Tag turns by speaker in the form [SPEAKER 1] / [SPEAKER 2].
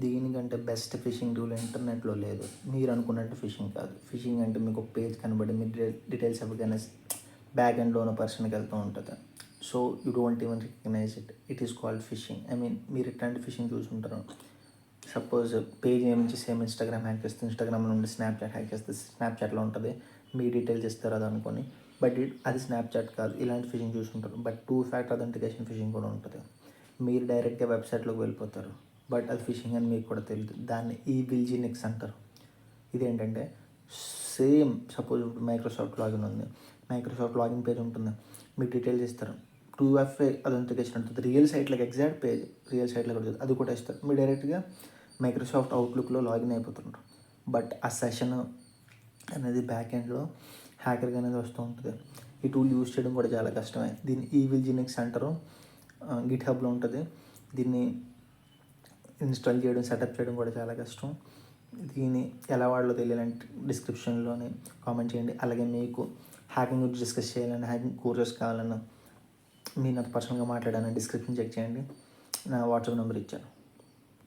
[SPEAKER 1] దీనికంటే best fishing tool ఇంటర్నెట్లో లేదు. మీరు అనుకున్నట్టు ఫిషింగ్ కాదు. ఫిషింగ్ అంటే మీకు ఒక పేజ్ కనబడి మీ డీటెయిల్స్ ఎవరికైనా బ్యాక్ ఎండ్లో ఉన్న పర్సన్కి వెళ్తూ ఉంటుంది. So you don't even recognise it. It is called phishing. I mean మీరు ఎట్లాంటి ఫిషింగ్ చూసుంటారు. సపోజ్ పేజ్ నుంచి సేమ్ ఇన్స్టాగ్రామ్ హ్యాక్ చేస్తే ఇన్స్టాగ్రామ్ నుండి స్నాప్చాట్ హ్యాక్ చేస్తే స్నాప్చాట్లో ఉంటుంది, మీ డీటెయిల్స్ ఇస్తారు అది అనుకొని. బట్ అది స్నాప్చాట్ కాదు. ఇలాంటి ఫిషింగ్ చూసుంటారు. బట్ 2 ఫ్యాక్టర్ అథెంటికేషన్ ఫిషింగ్ కూడా ఉంటుంది. మీరు డైరెక్ట్గా వెబ్సైట్లోకి వెళ్ళిపోతారు, బట్ అది ఫిషింగ్ అని మీకు కూడా తెలియదు. దాన్ని ఈవిల్జినిక్స్ అంటారు. ఇదేంటంటే సేమ్ సపోజ్ ఇప్పుడు మైక్రోసాఫ్ట్ లాగిన్ ఉంది, మైక్రోసాఫ్ట్ లాగిన్ పేజ్ ఉంటుంది, మీకు డీటెయిల్స్ ఇస్తారు. 2FA అథెంటికేషన్ ఉంటుంది. రియల్ సైట్లోకి ఎగ్జాక్ట్ పేజ్ రియల్ సైట్లో కూడా అది కూడా ఇస్తారు. మీరు డైరెక్ట్గా మైక్రోసాఫ్ట్ అవుట్లుక్లో లాగిన్ అయిపోతుంటారు. బట్ ఆ సెషన్ అనేది బ్యాక్ ఎండ్లో హ్యాకర్గా అనేది వస్తూ ఉంటుంది. ఈ టూల్ యూజ్ చేయడం కూడా చాలా కష్టమే. దీన్ని ఈవిల్జినిక్స్ అంటారు. గిట్హబ్లో ఉంటుంది. దీన్ని ఇన్స్టాల్ చేయడం, సెటప్ చేయడం కూడా చాలా కష్టం. దీన్ని ఎలా వాడాలో తెలియాలంటే డిస్క్రిప్షన్లోనే కామెంట్ చేయండి. అలాగే మీకు హ్యాకింగ్ గురించి డిస్కస్ చేయాలన్నా, హ్యాకింగ్ కోర్సెస్ కావాలన్నా, మీరు నాతో పర్సనల్గా మాట్లాడాలని డిస్క్రిప్షన్ చెక్ చేయండి. నా వాట్సాప్ నెంబర్ ఇచ్చాను.